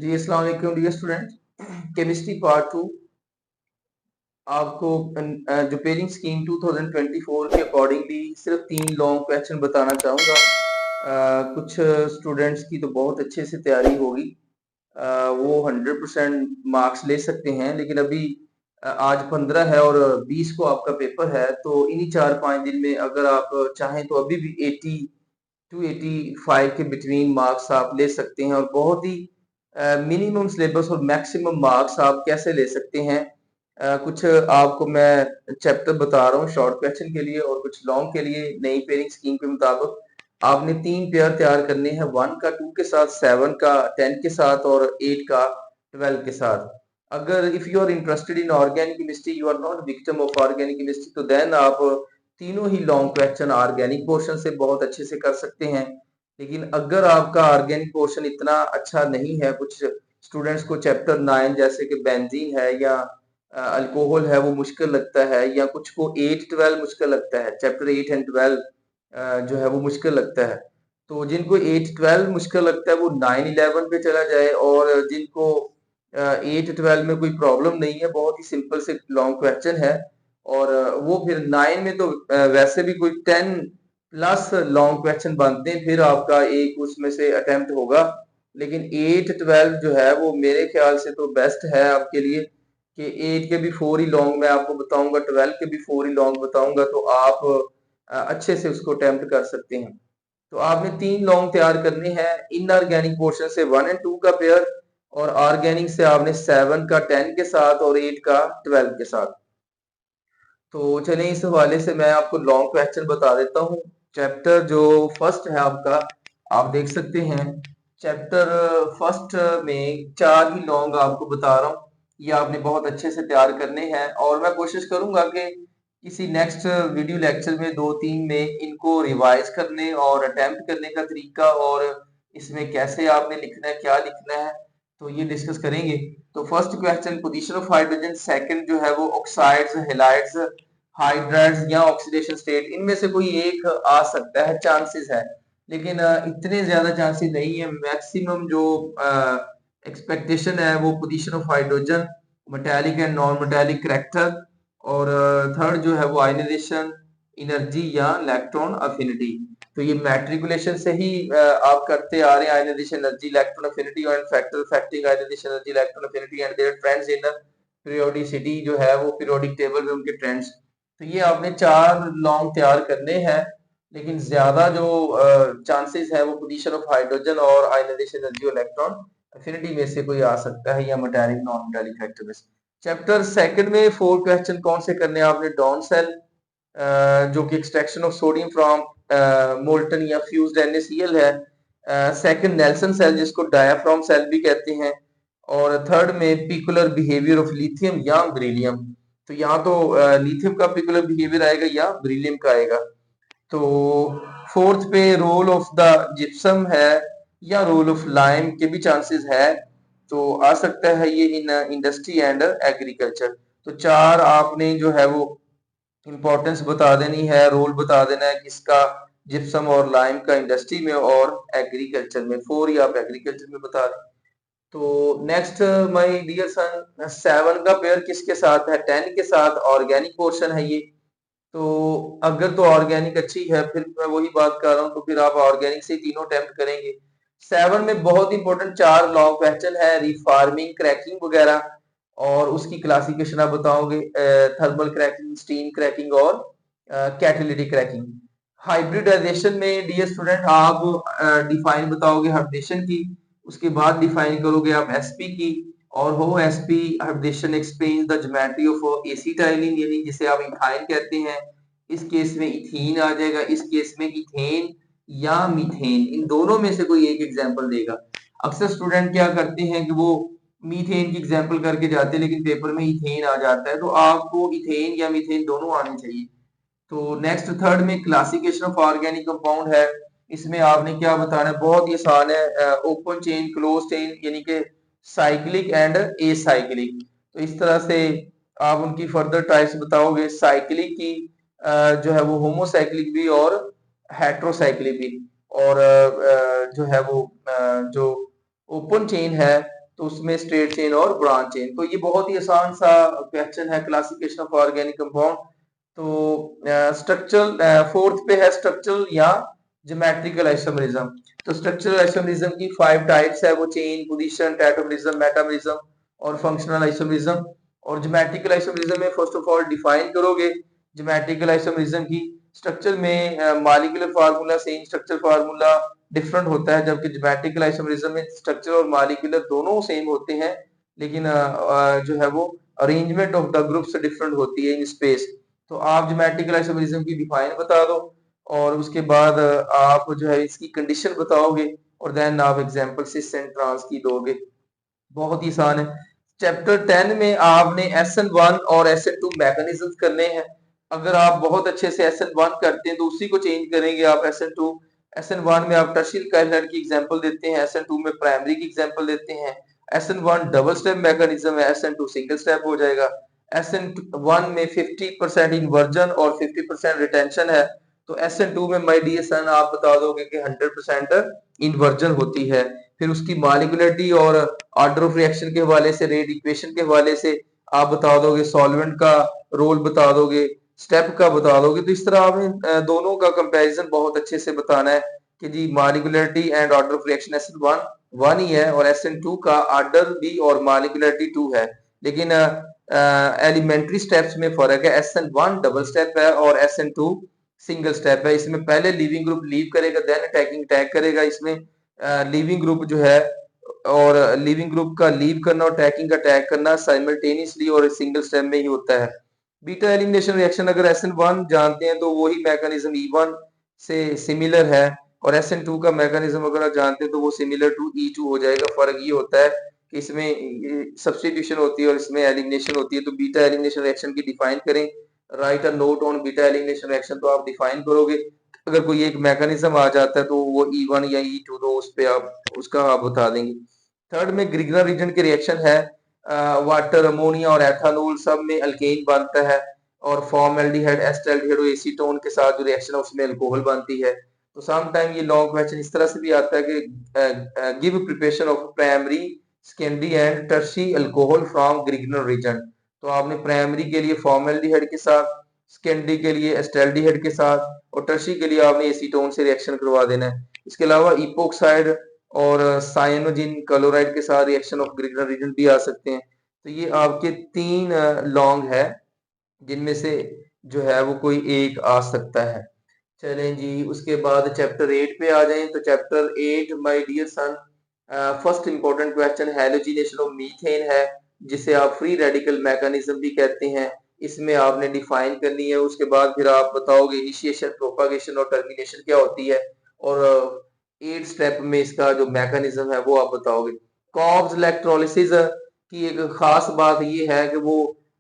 जी अस्सलाम वालेकुम dear student. Chemistry part 2 आपको जो पेयरिंग स्कीम 2024 के अकॉर्डिंगली सिर्फ 3 लॉन्ग क्वेश्चन बताना चाहूँगा। कुछ स्टूडेंट्स की तो बहुत अच्छे से तैयारी होगी, वो 100% मार्क्स ले सकते हैं, लेकिन अभी आज 15 है और 20 को आपका पेपर है, तो इन्हीं 4-5 दिन में अगर आप चाहें तो अभी भी 80 टू 85 के बिटवीन मार्क्स आप ले सकते हैं और बहुत ही मिनिमम सिलेबस और मैक्सिमम मार्क्स आप कैसे ले सकते हैं। कुछ आपको मैं चैप्टर बता रहा हूँ शॉर्ट क्वेश्चन के लिए और कुछ लॉन्ग के लिए। नई पेयरिंग स्कीम के मुताबिक आपने 3 पेयर तैयार करने हैं, 1 का, 2 के साथ, 7 का, 10 के साथ और 8 का 12 के साथ। अगर if you are interested in organic chemistry, you are not victim of organic chemistry, तो देन आप तीनों ही लॉन्ग क्वेश्चन ऑर्गेनिक पोर्शन से बहुत अच्छे से कर सकते हैं। लेकिन अगर आपका ऑर्गेनिक पोर्शन इतना अच्छा नहीं है, कुछ स्टूडेंट्स को चैप्टर 9 जैसे कि बेंजीन है या अल्कोहल है वो मुश्किल लगता है, या कुछ को 8-12 मुश्किल लगता है, चैप्टर 8 एंड 12 जो है वो मुश्किल लगता है। तो जिनको 8-12 मुश्किल लगता है वो 9-11 पे चला जाए, और जिनको 8-12 में कोई प्रॉब्लम नहीं है, बहुत ही सिंपल से लॉन्ग क्वेश्चन है, और वो फिर 9 में तो वैसे भी कोई 10 प्लस लॉन्ग क्वेश्चन बनते हैं, फिर आपका एक उसमें से अटेम्प्ट होगा। लेकिन 8-12 जो है वो मेरे ख्याल से तो बेस्ट है आपके लिए, कि 8 के भी 4 ही लॉन्ग मैं आपको बताऊंगा, 12 के भी 4 ही लॉन्ग बताऊंगा, तो आप अच्छे से उसको अटेम्प्ट कर सकते हैं। तो आपने 3 लॉन्ग तैयार करने हैं, इनऑर्गेनिक पोर्शन से 1 एंड 2 का पेयर, और ऑर्गेनिक से आपने 7 का 10 के साथ और 8 का 12 के साथ। तो चलिए इस हवाले से मैं आपको लॉन्ग क्वेश्चन बता देता हूँ। चैप्टर जो फर्स्ट है आपका, आप देख सकते हैं, चैप्टर फर्स्ट में 4 ही लॉन्ग आपको बता रहा हूँ। ये आपने बहुत अच्छे से तैयार करने हैं, और मैं कोशिश करूंगा कि किसी नेक्स्ट वीडियो लेक्चर में 2-3 में इनको रिवाइज करने और अटेम्प्ट करने का तरीका, और इसमें कैसे आपने लिखना है, क्या लिखना है, तो ये डिस्कस करेंगे। तो first question, position of hydrogen. Second जो है वो ऑक्साइड्स, हैलाइड्स, हाइड्राइड्स या ऑक्सीडेशन स्टेट, इनमें से कोई एक आ सकता है, चांसेस है, लेकिन इतने ज्यादा चांसेस नहीं है। मैक्सिमम जो एक्सपेक्टेशन है वो position of hydrogen, metallic and non metallic character, और थर्ड जो है वो आयनाइजेशन एनर्जी या इलेक्ट्रॉन अफिनिटी। तो ये मैट्रिकुलेशन से ही आप करते आ रहे हैं, आयनाइजेशन एनर्जी, इलेक्ट्रॉन अफिनिटी और factor affecting ionization energy, electron affinity and their trends in periodicity जो है वो पीरियोडिक टेबल में उनके ट्रेंड्स। तो ये आपने 4 लॉन्ग तैयार करने हैं, लेकिन ज्यादा जो चांसेस है वो पोजीशन ऑफ हाइड्रोजन और आयनाइजेशन एनर्जी और इलेक्ट्रॉन अफिनिटी में से कोई आ सकता है, या मेटालिक नॉन मेटालिक फैक्टर में से। चैप्टर सेकंड में 4 क्वेश्चन कौन से करने हैं आपने? डॉन सेल, जो कि extraction of sodium from molten या फ्यूज्ड NaCl है। सेकंड नेल्सन सेल, जिसको डायाफ्राम सेल भी कहते हैं, और थर्ड में पिकुलर बिहेवियर ऑफ लिथियम या बेरिलियम। तो यहाँ तो लिथियम का पिकुलर बिहेवियर आएगा या बेरिलियम का आएगा। तो फोर्थ पे रोल ऑफ द जिप्सम है या रोल ऑफ लाइम के भी चांसेस है, तो आ सकता है ये इन इंडस्ट्री एंड एग्रीकल्चर। तो 4 आपने जो है वो इंपॉर्टेंस बता देनी है, रोल बता देना है किसका, जिप्सम और लाइम का इंडस्ट्री में और एग्रीकल्चर में। 4 ही आप एग्रीकल्चर में बता दें। तो नेक्स्ट माय डियर सन, 7 का पेयर किसके साथ है? 10 के साथ। ऑर्गेनिक पोर्शन है ये। तो अगर तो ऑर्गेनिक अच्छी है, फिर मैं वही बात कर रहा हूँ, तो फिर आप ऑर्गेनिक से तीनों अटेम्प्ट करेंगे। 7 में बहुत इंपॉर्टेंट 4 लॉन्ग क्वेश्चन है, रिफार्मिंग, क्रैकिंग वगैरह, और उसकी क्लासिफिकेशन आप बताओगे, थर्मल क्रैकिंग, स्टीम क्रैकिंग और कैटालिटिक क्रैकिंग। हाइब्रिडाइजेशन में डियर स्टूडेंट आप डिफाइन बताओगे हाइब्रिडेशन की, उसके बाद डिफाइन करोगे आप एसपी की, और हो SP hybridisation explains the geometry of acetylene, यानी जिसे आप इथाइन कहते हैं। इस केस में इथीन आ जाएगा, इस केस में इथेन या मीथेन, इन दोनों में से कोई एक एग्जांपल देगा। अक्सर स्टूडेंट क्या करते हैं कि वो मीथेन की एग्जांपल करके जाते हैं, लेकिन पेपर में इथेन आ जाता है, तो आपको इथेन या मीथेन दोनों आने चाहिए। तो नेक्स्ट थर्ड में क्लासिफिकेशन ऑफ ऑर्गेनिक कंपाउंड है। इसमें आपने क्या बताना है? बहुत ही आसान है, ओपन चेन, क्लोज चेन, यानी कि साइक्लिक एंड एसाइक्लिक। तो इस तरह से आप उनकी फर्दर टाइप्स बताओगे। साइक्लिक की जो है वो होमोसाइक्लिक भी और हेट्रोसाइक्लिक भी, और जो है वो जो ओपन चेन है, तो उसमें स्ट्रेट चेन और ब्रांच चेन। तो ये बहुत ही आसान सा क्वेश्चन है, क्लासिफिकेशन ऑफ ऑर्गेनिक कंपाउंड। तो स्ट्रक्चरल फोर्थ पे है स्ट्रक्चरल या ज्योमेट्रिकल आइसोमेरिज्म। तो स्ट्रक्चरल आइसोमेरिज्म की 5 टाइप्स है, वो चेन, पोजीशन, टैटोमेरिज्म, मेटामेरिज्म और फंक्शनल आइसोमेरिज्म। और ज्योमेट्रिकल आइसोमेरिज्म में फर्स्ट ऑफ ऑल डिफाइन करोगे ज्योमेट्रिकल आइसोमेरिज्म की। स्ट्रक्चर में molecular formula same structure formula different होता है, जबकि ज्योमेट्रिकल आइसोमेरिज्म में स्ट्रक्चर और मॉलिक्यूलर दोनों सेम होते हैं, लेकिन जो है वो arrangement of the groups different होती है इन स्पेस। तो आप ज्योमेट्रिकल आइसोमेरिज्म की डिफाइन बता दो और उसके बाद आप जो है इसकी कंडीशन बताओगे और देन आप एग्जांपल सिस एंड ट्रांस की दोगे। बहुत ही आसान है। चैप्टर 10 में आपने SN1 और SN2 मैकेनिज्म करने हैं। अगर आप बहुत अच्छे से SN1 करते हैं तो उसी को चेंज करेंगे आप SN2। SN1 में आप टर्शियल काइनेट की एग्जांपल देते हैं, SN2 में प्राइमरी की एग्जांपल देते हैं। SN1 डबल स्टेप मैकेनिज्म है, SN2 सिंगल स्टेप हो जाएगा। SN1 में 50% इन्वर्जन और 50% रिटेंशन है, तो SN2 में माय डियर सन आप बता दोगे कि 100% इन्वर्जन होती है। फिर उसकी मॉलिक्यूलरिटी और ऑर्डर ऑफ रिएक्शन के हवाले से, रेट इक्वेशन के हवाले से आप बता दोगे, सॉल्वेंट का रोल बता दोगे, स्टेप का बता दोगे। तो इस तरह आपने दोनों का कंपैरिजन बहुत अच्छे से बताना है कि जी molecularity and order of reaction SN1 1 ही है और SN2 का ऑर्डर भी और मॉलिक्यूलरिटी 2 है, लेकिन एलिमेंट्री स्टेप्स में फर्क है। SN1 डबल स्टेप है और SN2 सिंगल स्टेप है। इसमें पहले लीविंग ग्रुप लीव करेगा, देन अटैकिंग अटैक करेगा। इसमें लीविंग ग्रुप जो है और लीविंग ग्रुप का लीव करना और अटैकिंग का अटैक करना साइमल्टेनियसली और सिंगल स्टेप में ही होता है। बीटा एलिमिनेशन रिएक्शन अगर SN1 जानते हैं तो वही मैकेनिज्म E1 से सिमिलर है और SN2 का मैकेनिज्म अगर आप जानते हैं तो वो सिमिलर टू E2 हो जाएगा। फर्क ये होता है कि इसमें सब्स्टिट्यूशन होती है और इसमें एलिमिनेशन होती है। तो बीटा एलिमिनेशन रिएक्शन की डिफाइन करें, right a note on beta elimination reaction. तो आप डिफाइन करोगे, अगर कोई एक मैकेनिज्म आ जाता है तो वो E1 या E2 तो उस पे आप उसका आप बता देंगे। थर्ड में ग्रिगनर रीजन के रिएक्शन है, वाटर, अमोनिया और एथानॉल सब में अल्केन बनता है और फॉर्मल्डिहाइड, एस्टल्डिहाइड और एसीटोन के साथ जो रिएक्शन है उसमें अल्कोहल बनती है। तो सम टाइम ये लॉन्ग क्वेश्चन इस तरह से भी आता है कि give preparation of primary, secondary and tertiary alcohol from Grignard reagent. तो आपने प्राइमरी के लिए फॉर्मल्डिहाइड के साथ, सेकेंडरी के लिए एस्टल्डिहाइड के साथ और टर्शियरी के लिए आपने एसीटोन से रिएक्शन करवा देना है। इसके अलावा इपोक्साइड और साइनोजिन क्लोराइड के साथ रिएक्शन ऑफ ग्रिगनर रीजन भी आ सकते हैं। तो ये आपके 3 लॉन्ग है जिनमें से जो है वो कोई एक आ सकता है। चलें जी, उसके बाद चैप्टर 8 पे आ जाएं। तो chapter 8 my dear son, first important question halogenation of methane है, जिसे आप फ्री रेडिकल मैकेनिज्म भी कहते हैं। इसमें आपने डिफाइन करनी है। उसके बाद फिर आप बताओगे इनिशिएशन, प्रोपागेशन और टर्मिनेशन क्या होती है और 8 स्टेप में इसका जो मैकेनिज्म है वो आप बताओगे। कॉब्स इलेक्ट्रोलिसिस की एक खास बात ये है कि वो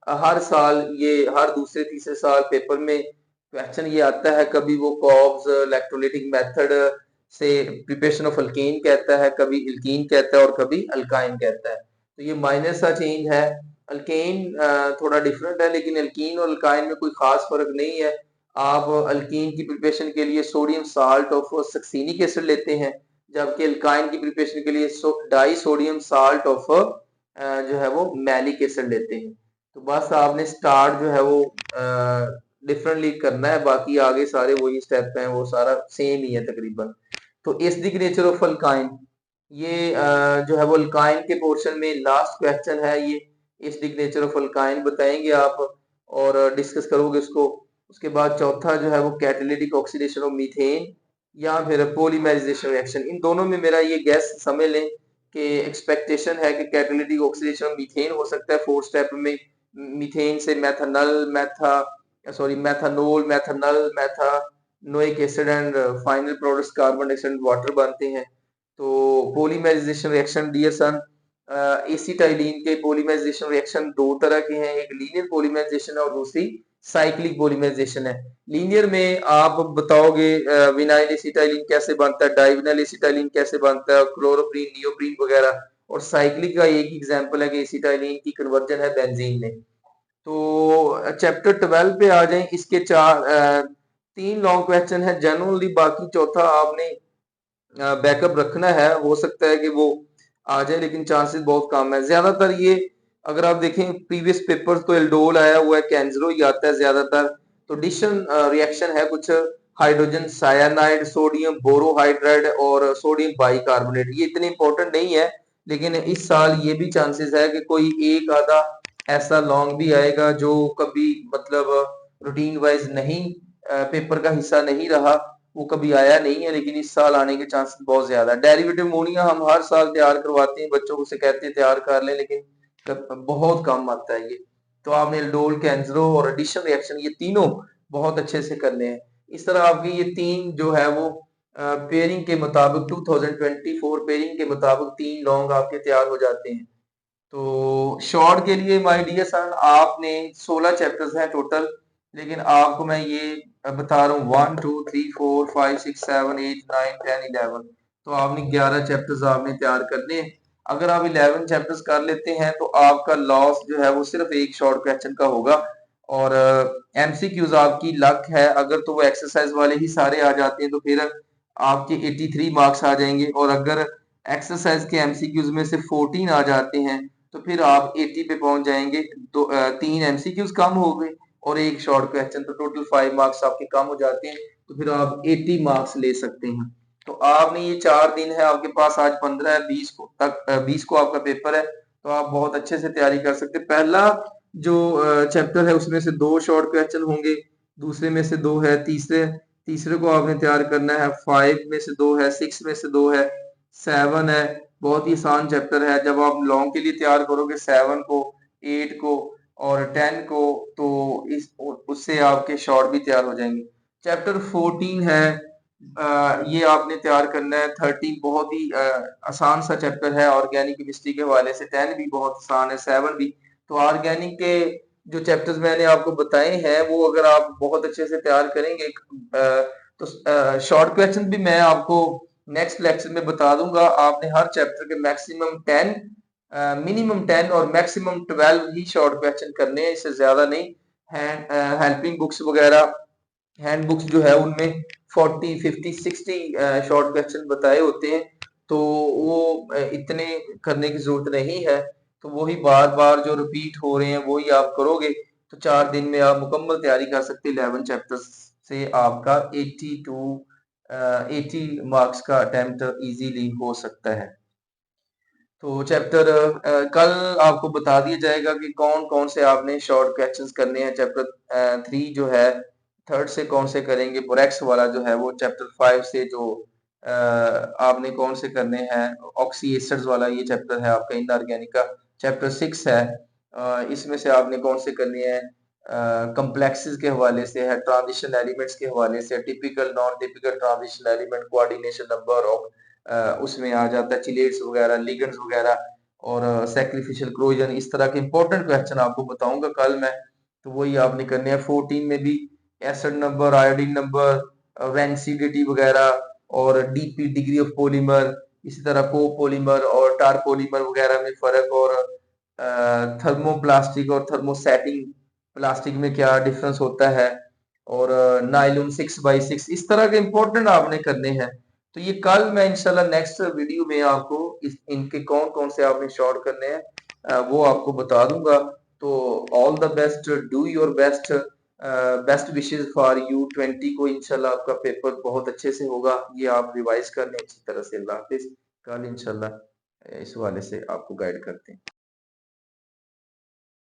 हर साल, ये हर दूसरे तीसरे साल पेपर में क्वेश्चन ये आता है। कभी वो कॉब्स इलेक्ट्रोलाइटिक मेथड से प्रिपरेशन ऑफ अल्केन कहता है, कभी एल्कीन कहता है और कभी अल्काइन कहता है। तो ये माइनर सा चेंज है। अल्केन थोड़ा डिफरेंट है, लेकिन एल्कीन और अल्काइन में कोई खास फर्क नहीं है। आप अल्कीन की प्रिपरेशन के लिए sodium salt of succinic acid लेते हैं, जबकि अल्काइन की प्रिपरेशन के लिए डाई सोडियम साल्ट ऑफ जो है वो मैलिक एसिड लेते हैं। तो बस आपने स्टार्ट जो है वो डिफरेंटली करना है, बाकी आगे सारे वही स्टेप हैं, वो सारा सेम ही है तकरीबन। तो एसिडिक नेचर ऑफ अल्काइन, ये जो है वो अल्काइन के पोर्शन में लास्ट क्वेश्चन है। ये एसिडिक नेचर ऑफ अल्काइन बताएंगे आप और डिस्कस करोगे उसको। उसके बाद चौथा जो है वो कैटालिटिक ऑक्सीडेशन ऑफ मीथेन या फिर पॉलीमराइजेशन रिएक्शन। इन दोनों में मेरा ये गैस समझ लें कि एक्सपेक्टेशन है कि कैटालिटिक ऑक्सीडेशन ऑफ मीथेन हो सकता है 4 स्टेप में। मीथेन से methanol, methanoic acid and final products carbon dioxide water बनते हैं। तो polymerization reaction dear son, acetylene के पॉलीमराइजेशन रिएक्शन 2 तरह के हैं, एक लीनियर पॉलीमराइजेशन है और दूसरी साइक्लिक पॉलीमराइजेशन है। लीनियर में आप बताओगे विनाइल एसिटाइलिन कैसे बनता है, डाइविनाइल एसिटाइलिन कैसे बनता है, क्लोरोप्रीन, नियोप्रीन वगैरह। और साइक्लिक का एक एग्जांपल है कि एसिटाइलिन की कन्वर्जन है बेंजीन में। तो चैप्टर 12 पे आ जाएं। इसके 3 लॉन्ग क्वेश्चन है जनरली, बाकी चौथा आपने बैकअप रखना है। हो सकता है कि वो आ जाए, लेकिन चांसेस बहुत कम है। ज्यादातर ये अगर आप देखें प्रीवियस पेपर्स तो एल्डोल आया हुआ है, कैंजरो ही आता है ज्यादातर। तो डिशन रिएक्शन है कुछ हाइड्रोजन साइनाइड, सोडियम बोरोहाइड्राइड और सोडियम बाइकार्बोनेट। ये इतने इंपॉर्टेंट नहीं है, लेकिन इस साल ये भी चांसेस है कि कोई एक आधा ऐसा लॉन्ग भी आएगा जो कभी मतलब रूटीन वाइज नहीं पेपर का हिस्सा नहीं रहा, वो कभी आया नहीं है, लेकिन इस साल आने के चांसेस बहुत ज्यादा है। डेरिवेटिव अमोनिया हम हर साल तैयार करवाते हैं, बच्चों को से कहते हैं तैयार कर लें, लेकिन बहुत कम आता है ये। तो आपने एल्डोल, कैंजरो और एडिशन रिएक्शन ये तीनों बहुत अच्छे से करने हैं। इस तरह आपकी ये तीन जो है वो पेयरिंग के मुताबिक 2024 पेयरिंग के मुताबिक तीन लॉन्ग आपके तैयार हो जाते हैं। तो शॉर्ट के लिए माय डियर सन आपने 16 चैप्टर्स हैं टोटल, लेकिन आपको मैं ये बता रहा हूँ 1 2 3 4 5 6 7 8 9 10 11। तो आपने 11 चैप्टर्स आपने तैयार करने हैं। अगर आप 11 चैप्टर्स कर लेते हैं तो आपका लॉस जो है वो सिर्फ एक शॉर्ट क्वेश्चन का होगा। और एमसीक्यूज आपकी लक है, अगर तो वो एक्सरसाइज वाले ही सारे आ जाते हैं तो फिर आपके 83 मार्क्स आ जाएंगे, और अगर एक्सरसाइज के एमसीक्यूज में से 14 आ जाते हैं तो फिर आप 80 पे पहुंच जाएंगे। तो 3 एमसीक्यूज कम हो गए और एक शॉर्ट क्वेश्चन, तो टोटल 5 मार्क्स आपके कम हो जाते हैं, तो फिर आप 80 मार्क्स ले सकते हैं। तो आपने ये 4 दिन है आपके पास, आज 15 है, 20 को तक 20 को आपका पेपर है, तो आप बहुत अच्छे से तैयारी कर सकते हैं। पहला जो चैप्टर है उसमें से 2 शॉर्ट क्वेश्चन होंगे, दूसरे में से 2 है, तीसरे तीसरे को आपने तैयार करना है, 5 में से 2 है, 6 में से 2 है, 7 है। बहुत ही आसान चैप्टर है। जब आप लॉन्ग के लिए तैयार करोगे 7 को, 8 को और 10 को, तो इस उससे आपके शॉर्ट भी तैयार हो जाएंगे। चैप्टर 14 है, ये आपने तैयार करना है। 13 बहुत ही आसान सा चैप्टर है ऑर्गेनिक केमिस्ट्री के हवाले से। 10 भी बहुत आसान है, 7 भी। तो ऑर्गेनिक के जो चैप्टर्स मैंने आपको बताए हैं वो अगर आप बहुत अच्छे से तैयार करेंगे तो शॉर्ट क्वेश्चन भी मैं आपको नेक्स्ट लेक्चर में बता दूंगा। आपने हर चैप्टर के मैक्सिमम 10 मिनिमम 10 और मैक्सिमम 12 ही शॉर्ट क्वेश्चन करने हैं, इससे ज्यादा नहीं। हेल्पिंग बुक्स वगैरह, हैंड बुक्स जो है उनमें 40 50 60 शॉर्ट क्वेश्चन बताए होते हैं, तो वो इतने करने की जरूरत नहीं है। तो वही बार बार जो रिपीट हो रहे हैं वही आप करोगे, तो 4 दिन में आप मुकम्मल तैयारी कर सकते हैं। 11 चैप्टर्स से आपका 80 मार्क्स का अटेम्प्ट इजीली हो सकता है। तो चैप्टर कल आपको बता दिया जाएगा कि कौन कौन से आपने शॉर्ट क्वेश्चंस करने हैं। चैप्टर 3 जो है थर्ड से कौन से करेंगे, बोरेक्स वाला जो है वो चैप्टर 5 से जो आपने कौन से करने हैं, ऑक्सी एसिड्स वाला ये चैप्टर है आपका इनऑर्गेनिक का। चैप्टर 6 है, इसमें से आपने कौन से करने हैं, कम्प्लेक्सेस के हवाले से है, ट्रांजिशन एलिमेंट्स के हवाले से, typical non typical transition element, coordination number of उसमें आ जाता है, चिलेट्स वगैरह, लिगेंड्स वगैरह और सैक्रिफिशियल क्रोजन। इस तरह के इंपॉर्टेंट क्वेश्चन आपको बताऊंगा कल मैं, तो वही आपने करने हैं। 14 में भी एसिड नंबर, आयोडीन नंबर, वेंसिडिटी वगैरह और डीपी डिग्री ऑफ पॉलीमर, इसी तरह कोपोलीमर और टारपोलीमर वगैरह में फर्क, और थर्मोप्लास्टिक और थर्मोसेटिंग प्लास्टिक में क्या डिफरेंस होता है, और नायलॉन 6x6, इस तरह के इंपॉर्टेंट आपने करने हैं। तो ये कल मैं इंशाल्लाह नेक्स्ट वीडियो में आपको इनके कौन कौन से आपने शॉर्ट करने हैं वो आपको बता दूंगा। तो all the best, do your best, best wishes for U20 को। इंशाल्लाह आपका पेपर बहुत अच्छे से होगा, ये आप रिवाइज कर लें अच्छी तरह से। अल्लाह हाफिज, कल इंशाल्लाह इस वाले से आपको गाइड करते हैं।